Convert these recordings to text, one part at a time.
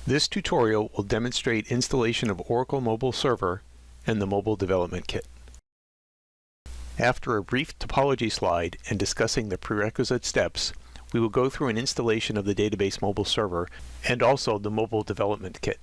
This tutorial will demonstrate installation of Oracle Mobile Server and the Mobile Development Kit. After a brief topology slide and discussing the prerequisite steps, we will go through an installation of the database mobile server and also the Mobile Development Kit.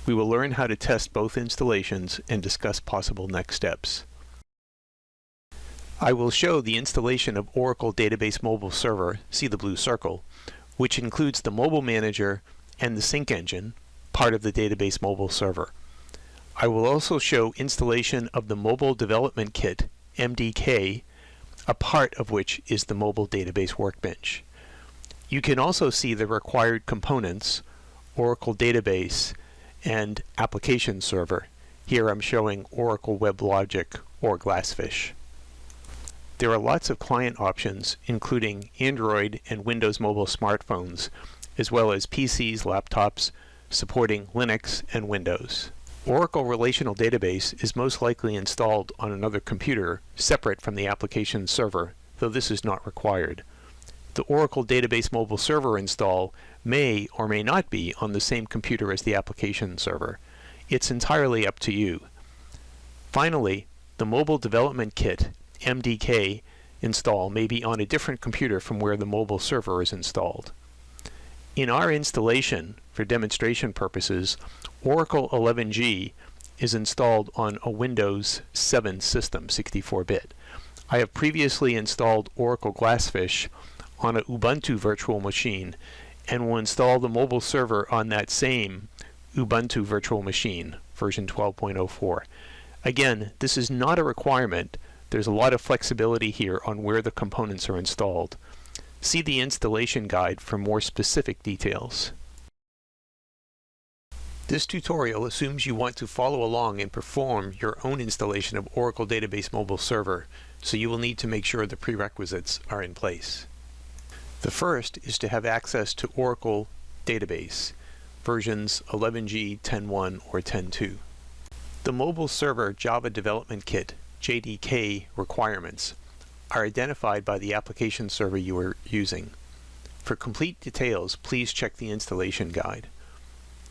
We will learn how to test both installations and discuss possible next steps. I will show the installation of Oracle Database Mobile Server, see the blue circle, which includes the Mobile Manager and the Sync Engine, part of the Database Mobile Server. I will also show installation of the Mobile Development Kit, MDK, a part of which is the Mobile Database Workbench. You can also see the required components, Oracle Database, and Application Server. Here I'm showing Oracle WebLogic or Glassfish. There are lots of client options, including Android and Windows mobile smartphones, as well as PCs, laptops, supporting Linux and Windows. Oracle Relational Database is most likely installed on another computer separate from the application server, though this is not required. The Oracle Database Mobile Server install may or may not be on the same computer as the application server. It's entirely up to you. Finally, the Mobile Development Kit, MDK, install may be on a different computer from where the mobile server is installed. In our installation, for demonstration purposes, Oracle 11g is installed on a Windows 7 system, 64-bit. I have previously installed Oracle Glassfish on a Ubuntu virtual machine and will install the mobile server on that same Ubuntu virtual machine, version 12.04. Again, this is not a requirement. There's a lot of flexibility here on where the components are installed. See the installation guide for more specific details. This tutorial assumes you want to follow along and perform your own installation of Oracle Database Mobile Server, so you will need to make sure the prerequisites are in place. The first is to have access to Oracle Database, versions 11g, 10.1, or 10.2. The Mobile Server Java Development Kit, JDK, requirements are identified by the application server you are using. For complete details, please check the installation guide.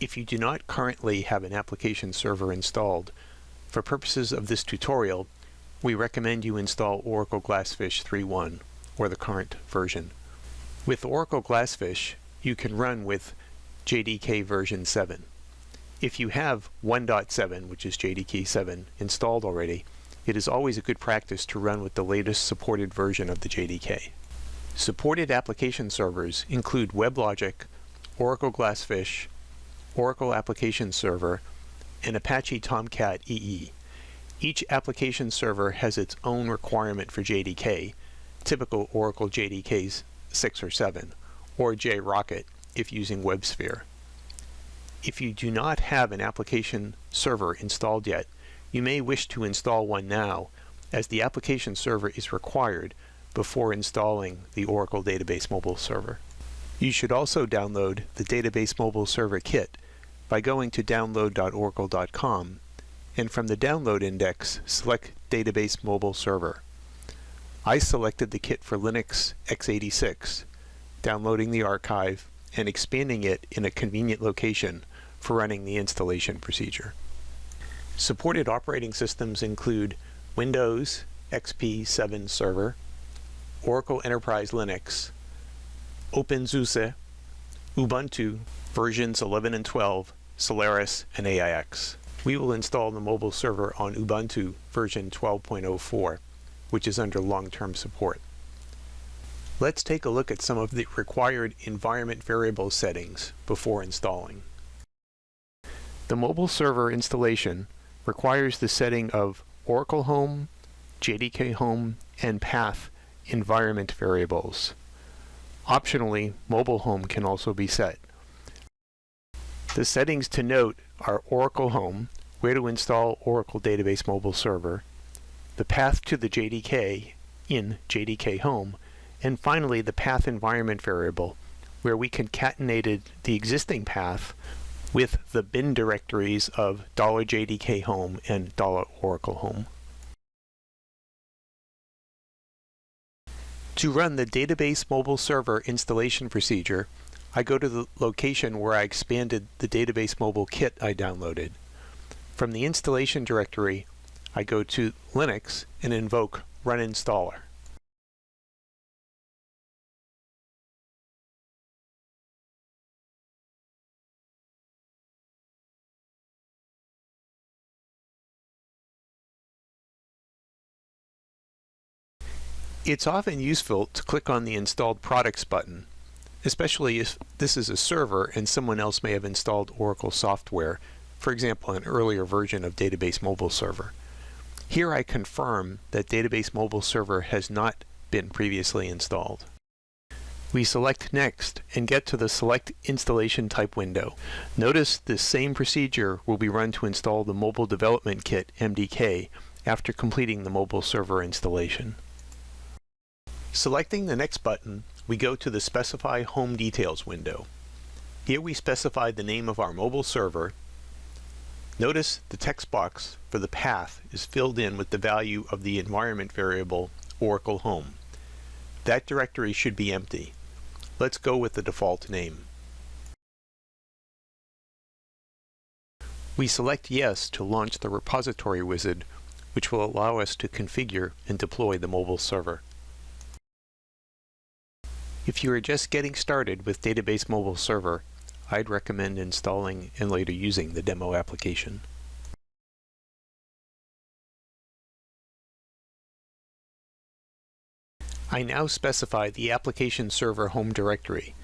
If you do not currently have an application server installed, for purposes of this tutorial, we recommend you install Oracle Glassfish 3.1 or the current version. With Oracle Glassfish, you can run with JDK version 7. If you have 1.7, which is JDK 7, installed already, it is always a good practice to run with the latest supported version of the JDK. Supported application servers include WebLogic, Oracle Glassfish, Oracle Application Server, and Apache Tomcat EE. Each application server has its own requirement for JDK, typical Oracle JDKs 6 or 7, or JRocket if using WebSphere. If you do not have an application server installed yet, you may wish to install one now, as the application server is required before installing the Oracle Database Mobile Server. You should also download the Database Mobile Server Kit by going to download.oracle.com, and from the download index, select Database Mobile Server. I selected the kit for Linux x86, downloading the archive and expanding it in a convenient location for running the installation procedure. Supported operating systems include Windows XP 7 Server, Oracle Enterprise Linux, OpenSUSE, Ubuntu versions 11 and 12, Solaris, and AIX. We will install the mobile server on Ubuntu version 12.04, which is under long-term support. Let's take a look at some of the required environment variable settings before installing. The mobile server installation requires the setting of Oracle Home, JDK Home, and Path environment variables. Optionally, Mobile Home can also be set. The settings to note are Oracle Home, where to install Oracle Database Mobile Server, the path to the JDK in JDK Home, and finally the path environment variable, where we concatenated the existing path with the bin directories of $JDK Home and $Oracle Home. To run the Database Mobile Server installation procedure, I go to the location where I expanded the Database Mobile kit I downloaded. From the installation directory, I go to Linux and invoke Run Installer. It's often useful to click on the Installed Products button, especially if this is a server and someone else may have installed Oracle software, for example, an earlier version of Database Mobile Server. Here I confirm that Database Mobile Server has not been previously installed. We select Next and get to the Select Installation Type window. Notice this same procedure will be run to install the Mobile Development Kit MDK after completing the mobile server installation. Selecting the Next button, we go to the Specify Home Details window. Here we specify the name of our mobile server. Notice the text box for the path is filled in with the value of the environment variable Oracle Home. That directory should be empty. Let's go with the default name. We select Yes to launch the repository wizard, which will allow us to configure and deploy the mobile server. If you are just getting started with Database Mobile Server, I'd recommend installing and later using the demo application. I now specify the application server home directory.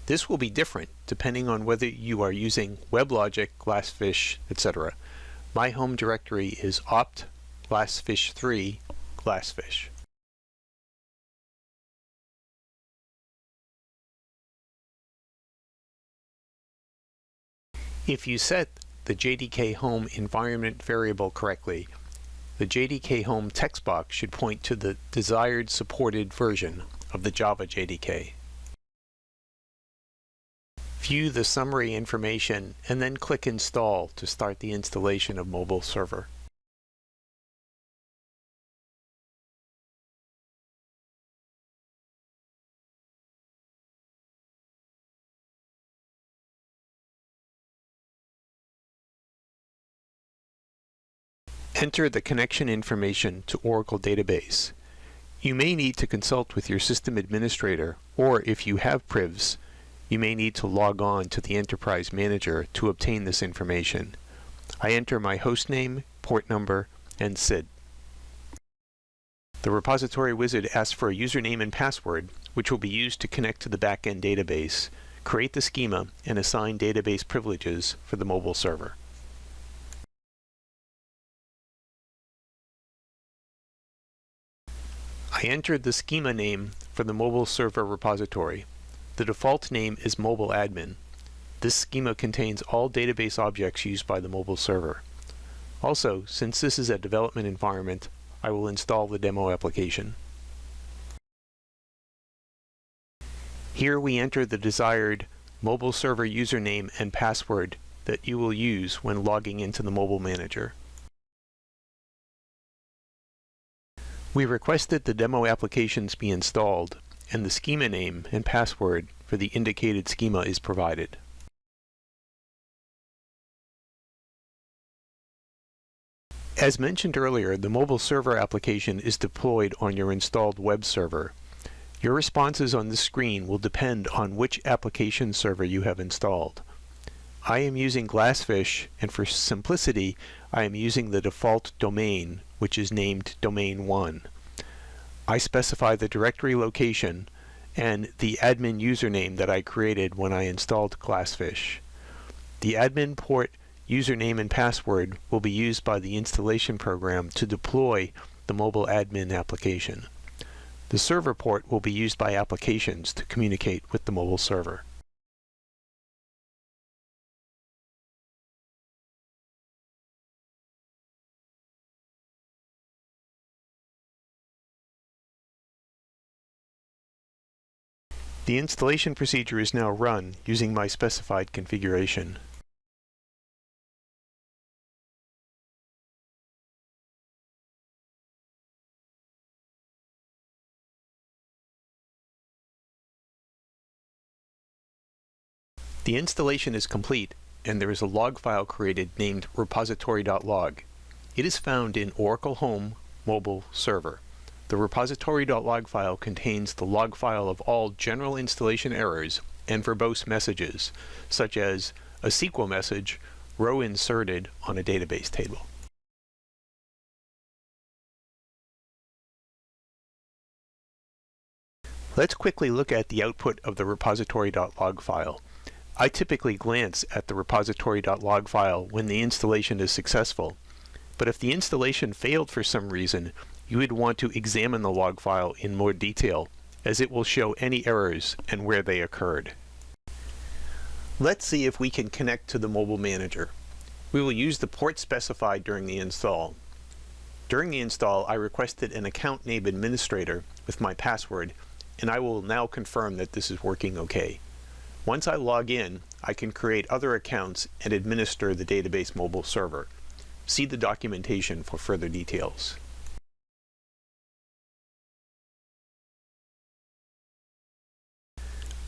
This will be different depending on whether you are using WebLogic, Glassfish, etc. My home directory is opt glassfish3 glassfish. If you set the JDK Home environment variable correctly, the JDK Home text box should point to the desired supported version of the Java JDK. View the summary information and then click Install to start the installation of Mobile Server. Enter the connection information to Oracle Database. You may need to consult with your system administrator, or if you have privs, you may need to log on to the Enterprise Manager to obtain this information. I enter my hostname, port number, and SID. The repository wizard asks for a username and password, which will be used to connect to the backend database, create the schema, and assign database privileges for the mobile server. I entered the schema name for the mobile server repository. The default name is Mobile Admin. This schema contains all database objects used by the mobile server. Also, since this is a development environment, I will install the demo application. Here we enter the desired mobile server username and password that you will use when logging into the Mobile Manager. We requested the demo applications be installed, and the schema name and password for the indicated schema is provided. As mentioned earlier, the mobile server application is deployed on your installed web server. Your responses on this screen will depend on which application server you have installed. I am using Glassfish, and for simplicity, I am using the default domain, which is named Domain 1. I specify the directory location and the admin username that I created when I installed Glassfish. The admin port, username, and password will be used by the installation program to deploy the mobile admin application. The server port will be used by applications to communicate with the mobile server. The installation procedure is now run using my specified configuration. The installation is complete, and there is a log file created named repository.log. It is found in Oracle Home Mobile Server. The repository.log file contains the log file of all general installation errors and verbose messages, such as a SQL message, row inserted on a database table. Let's quickly look at the output of the repository.log file. I typically glance at the repository.log file when the installation is successful, but if the installation failed for some reason, you would want to examine the log file in more detail, as it will show any errors and where they occurred. Let's see if we can connect to the Mobile Manager. We will use the port specified during the install. During the install, I requested an account name administrator with my password, and I will now confirm that this is working okay. Once I log in, I can create other accounts and administer the database mobile server. See the documentation for further details.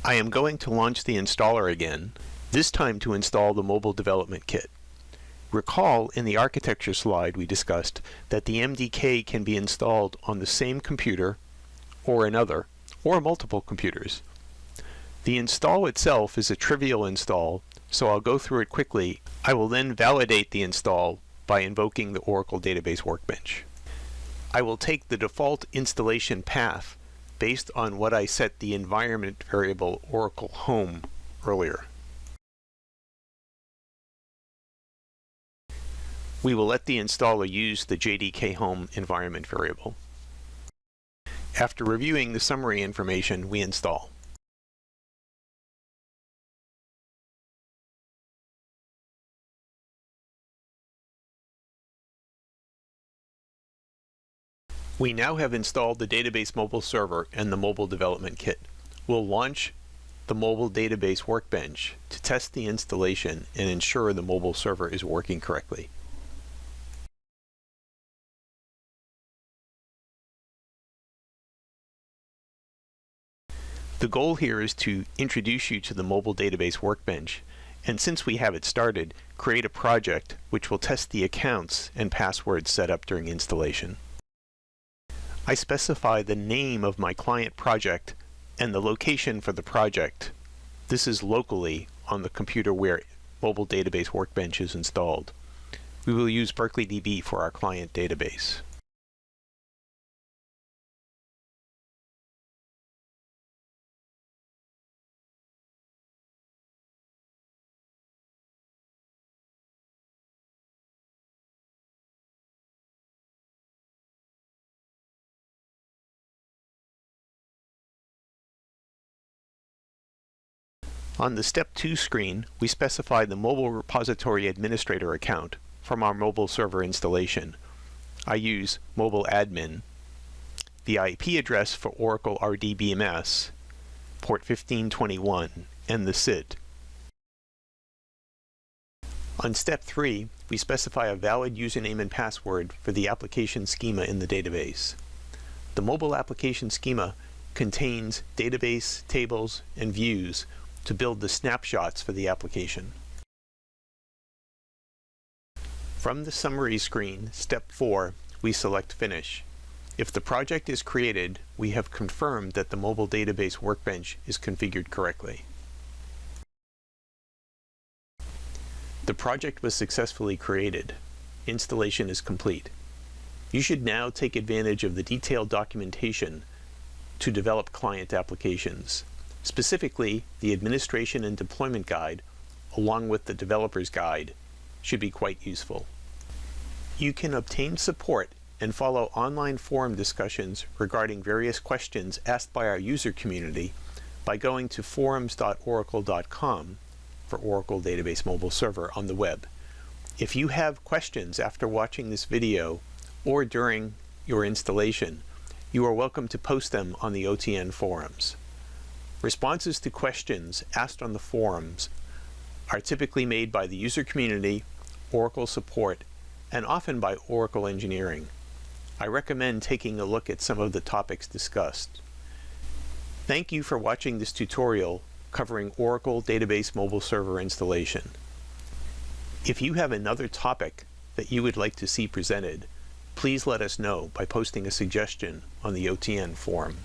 I am going to launch the installer again, this time to install the mobile development kit. Recall in the architecture slide we discussed that the MDK can be installed on the same computer or another, or multiple computers. The install itself is a trivial install, so I'll go through it quickly. I will then validate the install by invoking the Oracle Database Workbench. I will take the default installation path based on what I set the environment variable Oracle Home earlier. We will let the installer use the JDK Home environment variable. After reviewing the summary information, we install. We now have installed the database mobile server and the mobile development kit. We'll launch the mobile database workbench to test the installation and ensure the mobile server is working correctly. The goal here is to introduce you to the mobile database workbench, and since we have it started, create a project which will test the accounts and passwords set up during installation. I specify the name of my client project and the location for the project. This is locally on the computer where mobile database workbench is installed. We will use Berkeley DB for our client database. On the Step 2 screen, we specify the Mobile Repository Administrator account from our mobile server installation. I use Mobile Admin, the IP address for Oracle RDBMS, port 1521, and the SID. On Step 3, we specify a valid username and password for the application schema in the database. The mobile application schema contains database tables and views to build the snapshots for the application. From the summary screen, Step 4, we select Finish. If the project is created, we have confirmed that the mobile database workbench is configured correctly. The project was successfully created. Installation is complete. You should now take advantage of the detailed documentation to develop client applications. Specifically, the Administration and Deployment Guide, along with the Developer's Guide, should be quite useful. You can obtain support and follow online forum discussions regarding various questions asked by our user community by going to forums.oracle.com for Oracle Database Mobile Server on the web. If you have questions after watching this video or during your installation, you are welcome to post them on the OTN forums. Responses to questions asked on the forums are typically made by the user community, Oracle support, and often by Oracle engineering. I recommend taking a look at some of the topics discussed. Thank you for watching this tutorial covering Oracle Database Mobile Server installation. If you have another topic that you would like to see presented, please let us know by posting a suggestion on the OTN forum.